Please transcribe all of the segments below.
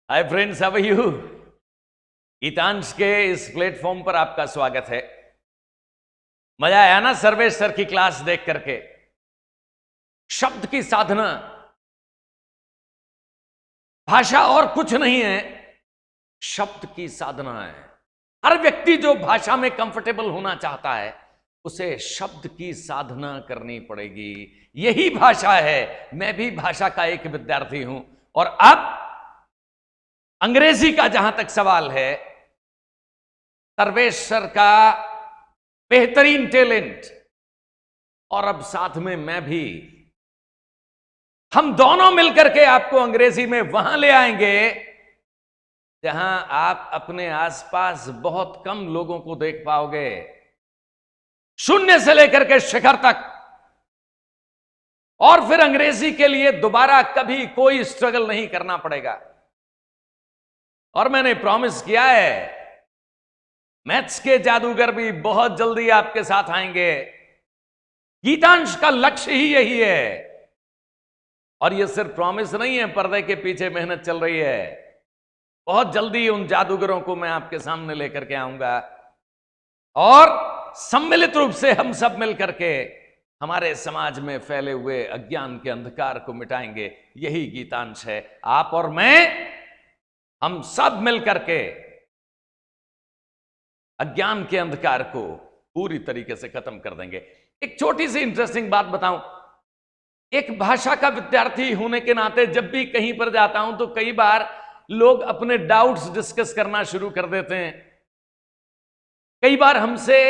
Hi friends, how are you. Geetansh के इस platform पर आपका स्वागत है। मजा आया ना सर्वेश सर की क्लास देख करके। शब्द की साधना, भाषा और कुछ नहीं है, शब्द की साधना है। हर व्यक्ति जो भाषा में कंफर्टेबल होना चाहता है उसे शब्द की साधना करनी पड़ेगी। यही भाषा है। मैं भी भाषा का एक विद्यार्थी हूं। और अब अंग्रेजी का जहां तक सवाल है, सर्वेश सर का बेहतरीन टैलेंट और अब साथ में मैं भी, हम दोनों मिलकर के आपको अंग्रेजी में वहां ले आएंगे जहां आप अपने आसपास बहुत कम लोगों को देख पाओगे। शून्य से लेकर के शिखर तक। और फिर अंग्रेजी के लिए दोबारा कभी कोई स्ट्रगल नहीं करना पड़ेगा। और मैंने प्रॉमिस किया है, मैथ्स के जादूगर भी बहुत जल्दी आपके साथ आएंगे। गीतांश का लक्ष्य ही यही है। और यह सिर्फ प्रॉमिस नहीं है, पर्दे के पीछे मेहनत चल रही है। बहुत जल्दी उन जादूगरों को मैं आपके सामने लेकर के आऊंगा और सम्मिलित रूप से हम सब मिलकर के हमारे समाज में फैले हुए अज्ञान के अंधकार को मिटाएंगे। यही गीतांश है। आप और मैं, हम सब मिलकर के अज्ञान के अंधकार को पूरी तरीके से खत्म कर देंगे। एक छोटी सी इंटरेस्टिंग बात बताऊं। एक भाषा का विद्यार्थी होने के नाते जब भी कहीं पर जाता हूं तो कई बार लोग अपने डाउट्स डिस्कस करना शुरू कर देते हैं। कई बार हमसे,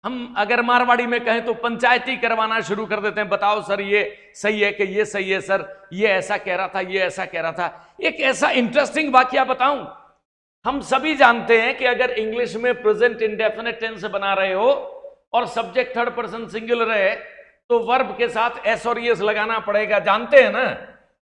हम अगर मारवाड़ी में कहें तो पंचायती करवाना शुरू कर देते हैं। बताओ सर, ये सही है कि ये सही है सर, ये ऐसा कह रहा था, ये ऐसा कह रहा था। एक ऐसा इंटरेस्टिंग वाकया बताऊं। हम सभी जानते हैं कि अगर इंग्लिश में प्रेजेंट इंडेफिनिट टेंस बना रहे हो और सब्जेक्ट थर्ड पर्सन सिंगुलर है तो वर्ब के साथ एस और एस लगाना पड़ेगा। जानते हैं ना,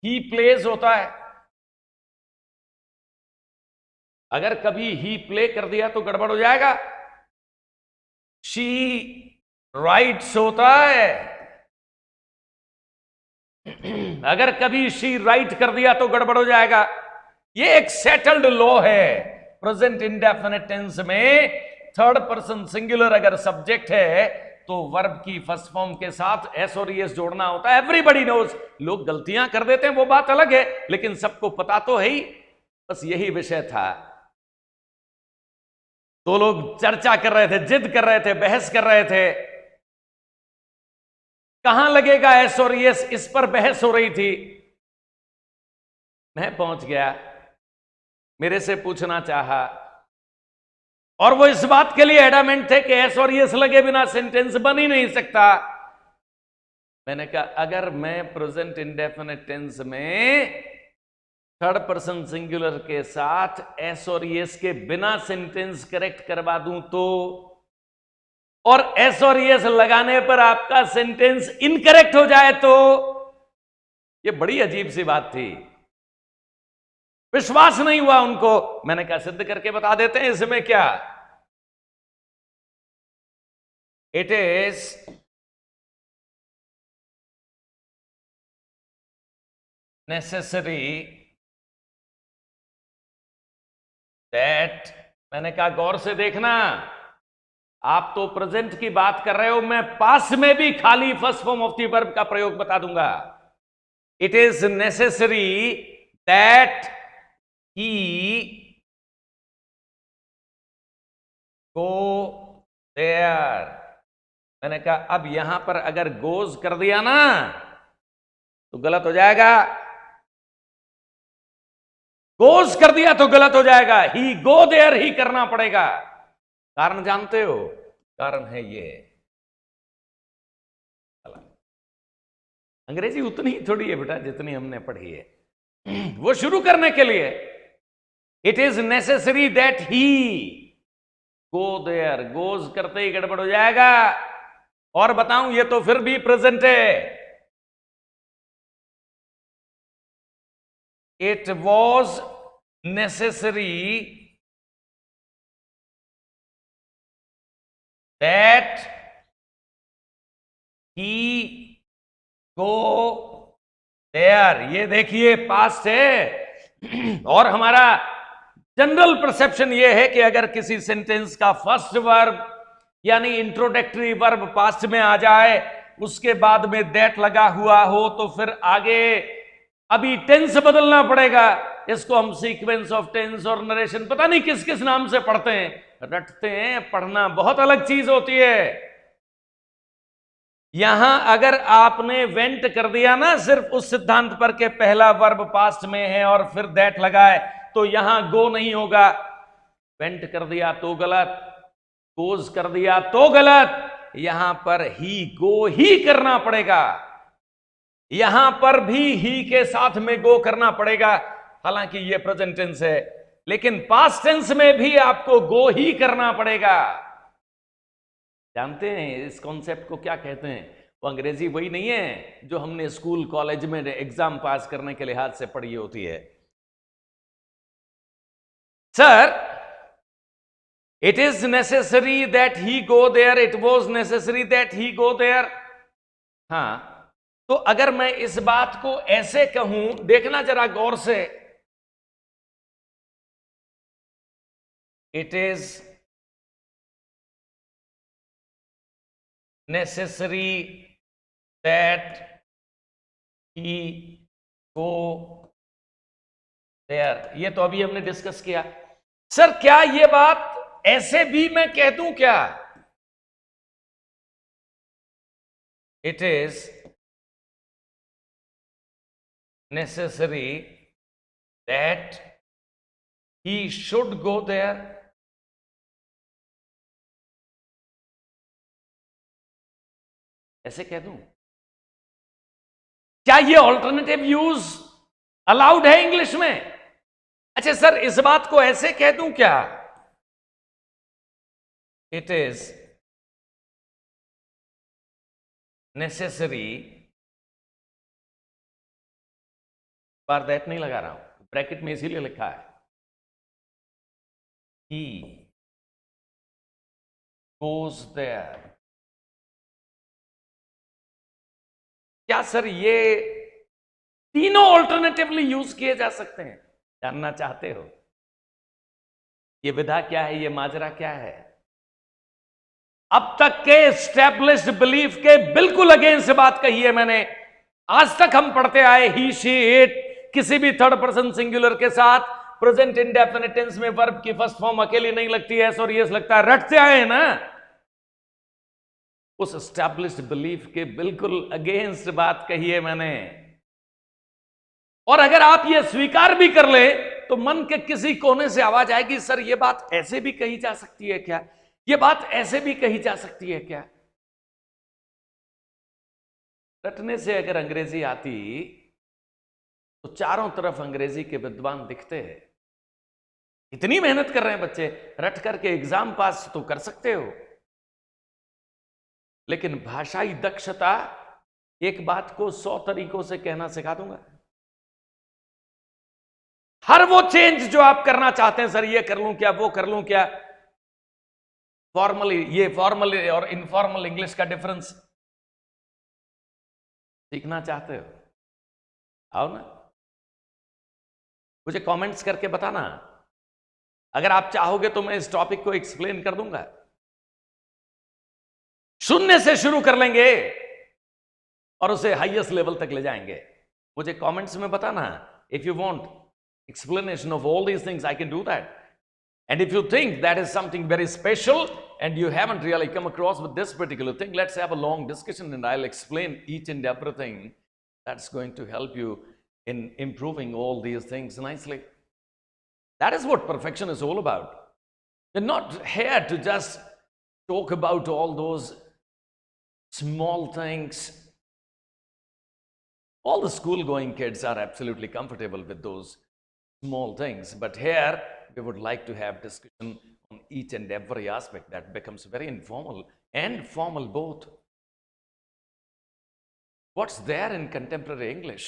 ही प्लेज होता है। अगर कभी ही प्ले कर दिया तो गड़बड़ हो जाएगा। शी राइट्स होता है। अगर कभी शी राइट कर दिया तो गड़बड़ हो जाएगा। ये एक सेटल्ड लॉ है। प्रेजेंट इंडेफिनिट टेंस में थर्ड पर्सन सिंगुलर अगर सब्जेक्ट है तो वर्ब की फर्स्ट फॉर्म के साथ एस और एस जोड़ना होता है। Everybody knows. लोग गलतियां कर देते हैं, वो बात अलग है, लेकिन सबको पता तो है ही। बस यही विषय था। तो लोग चर्चा कर रहे थे, जिद कर रहे थे, बहस कर रहे थे, कहां लगेगा एस और एस, इस पर बहस हो रही थी। मैं पहुंच गया, मेरे से पूछना चाहा और वो इस बात के लिए एडामेंट थे कि एस और एस लगे बिना सेंटेंस बन ही नहीं सकता। मैंने कहा अगर मैं प्रेजेंट इंडेफिनिट टेंस में थर्ड पर्सन सिंगुलर के साथ एस और एस के बिना सेंटेंस करेक्ट करवा दूं तो, और एस और एस लगाने पर आपका सेंटेंस इनकरेक्ट हो जाए तो, यह बड़ी अजीब सी बात थी। विश्वास नहीं हुआ उनको। मैंने कहा सिद्ध करके बता देते हैं, इसमें क्या। इट इज नेसेसरी दैट, मैंने कहा गौर से देखना, आप तो प्रेजेंट की बात कर रहे हो, मैं पास में भी खाली first form of the verb का प्रयोग बता दूंगा। It is necessary that he go there. मैंने कहा अब यहां पर अगर गोज कर दिया ना तो गलत हो जाएगा। गोज कर दिया तो गलत हो जाएगा। ही गो देयर ही करना पड़ेगा। कारण जानते हो? कारण है ये, अंग्रेजी उतनी ही थोड़ी है बेटा जितनी हमने पढ़ी है। वो शुरू करने के लिए it is necessary that he go there, goes करते ही गड़बड़ हो जाएगा। और बताऊं, ये तो फिर भी प्रेजेंट है। It was necessary that he go there. ये देखिए पास्ट है, और हमारा जनरल परसेप्शन यह है कि अगर किसी सेंटेंस का फर्स्ट वर्ब यानी इंट्रोडक्टरी वर्ब पास्ट में आ जाए, उसके बाद में दैट लगा हुआ हो, तो फिर आगे अभी टेंस बदलना पड़ेगा। इसको हम सीक्वेंस ऑफ टेंस और नरेशन पता नहीं किस किस नाम से पढ़ते हैं, रटते हैं। पढ़ना बहुत अलग चीज होती है। यहां अगर आपने वेंट कर दिया ना सिर्फ उस सिद्धांत पर के पहला वर्ब पास्ट में है और फिर दैट लगाए, तो यहां गो नहीं होगा। वेंट कर दिया तो गलत, गोज कर दिया तो गलत। यहां पर ही गो ही करना पड़ेगा। यहां पर भी ही के साथ में गो करना पड़ेगा। हालांकि यह प्रेजेंट टेंस है, लेकिन पास्ट टेंस में भी आपको गो ही करना पड़ेगा। जानते हैं इस कॉन्सेप्ट को क्या कहते हैं? वो अंग्रेजी वही नहीं है जो हमने स्कूल कॉलेज में एग्जाम पास करने के लिहाज से पढ़ी होती है। Sir, it is necessary that he go there, it was necessary that he go there. हां, तो अगर मैं इस बात को ऐसे कहूं, देखना जरा गौर से, it is necessary that he go there, ये तो अभी हमने डिस्कस किया। सर, क्या ये बात ऐसे भी मैं कह दूं क्या? It is necessary that he should go there. ऐसे कह दूं? क्या ये ऑल्टरनेटिव यूज अलाउड है इंग्लिश में? अच्छा सर, इस बात को ऐसे कह दूं क्या? It is necessary, bar that नहीं लगा रहा हूं, ब्रैकेट में इसीलिए लिखा है, ही गोज देयर। क्या सर ये तीनों ऑल्टरनेटिवली यूज किए जा सकते हैं? जानना चाहते हो ये विधा क्या है, ये माजरा क्या है? अब तक के एस्टैब्लिश्ड बिलीफ के बिल्कुल अगेंस्ट बात कही है मैंने। आज तक हम पढ़ते आए ही, शी, इट, किसी भी थर्ड पर्सन सिंगुलर के साथ प्रेजेंट इंडेफिनिट टेंस में वर्ब की फर्स्ट फॉर्म अकेली नहीं लगती है, एस और यस लगता है। रटते आए हैं ना। उस एस्टैब्लिश्ड बिलीफ के बिल्कुल अगेंस्ट बात कही है मैंने। और अगर आप ये स्वीकार भी कर ले तो मन के किसी कोने से आवाज आएगी, सर ये बात ऐसे भी कही जा सकती है क्या? ये बात ऐसे भी कही जा सकती है क्या? रटने से अगर अंग्रेजी आती तो चारों तरफ अंग्रेजी के विद्वान दिखते हैं। इतनी मेहनत कर रहे हैं बच्चे, रट करके एग्जाम पास तो कर सकते हो, लेकिन भाषाई दक्षता, एक बात को 100 तरीकों से कहना सिखा दूंगा। हर वो चेंज जो आप करना चाहते हैं, सर ये कर लूं क्या, वो कर लूं क्या, फॉर्मली, ये फॉर्मल और इनफॉर्मल इंग्लिश का डिफरेंस सीखना चाहते हो? आओ ना, मुझे कमेंट्स करके बताना। अगर आप चाहोगे तो मैं इस टॉपिक को एक्सप्लेन कर दूंगा। शून्य से शुरू कर लेंगे और उसे हाईएस्ट लेवल तक ले जाएंगे। मुझे कमेंट्स में बताना। If you want explanation of all these things, I can do that. And if you think that is something very special and you haven't really come across with this particular thing, let's have a long discussion and I'll explain each and everything that's going to help you in improving all these things nicely. That is what perfection is all about. We're not here to just talk about all those small things. All the school-going kids are absolutely comfortable with those small things, but here we would like to have discussion on each and every aspect that becomes very informal and formal both. What's there in contemporary English?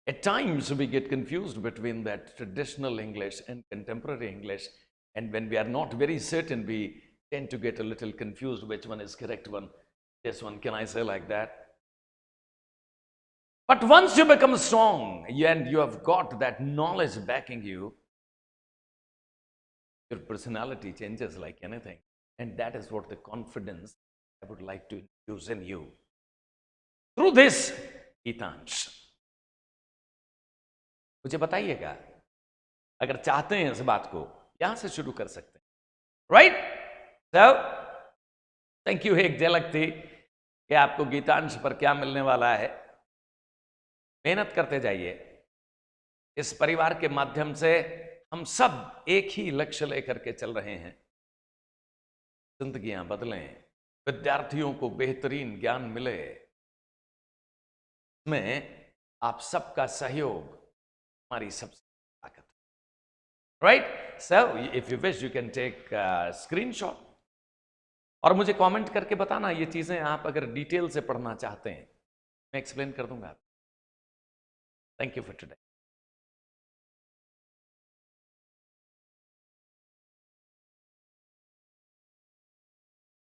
At times we get confused between that traditional English and contemporary English, and when we are not very certain, we tend to get a little confused which one is correct one, this one, can I say like that? But once you become strong and you have got that knowledge backing you, your personality changes like anything. And that is what the confidence I would like to infuse in you. Through this, Geetansh, मुझे बताइएगा, अगर चाहते हैं इस बात को, यहां से शुरू कर सकते हैं, राइट? So, thank you. एक झलक थी कि आपको गीतांश पर क्या मिलने वाला है। मेहनत करते जाइए। इस परिवार के माध्यम से हम सब एक ही लक्ष्य लेकर के चल रहे हैं, जिंदगियां बदलें, विद्यार्थियों को बेहतरीन ज्ञान मिले, में आप सबका सहयोग हमारी सबसे ताकत, right? So if you wish you can take screenshot और मुझे कमेंट करके बताना ये चीजें आप अगर डिटेल से पढ़ना चाहते हैं, मैं एक्सप्लेन कर दूंगा। Thank you for today.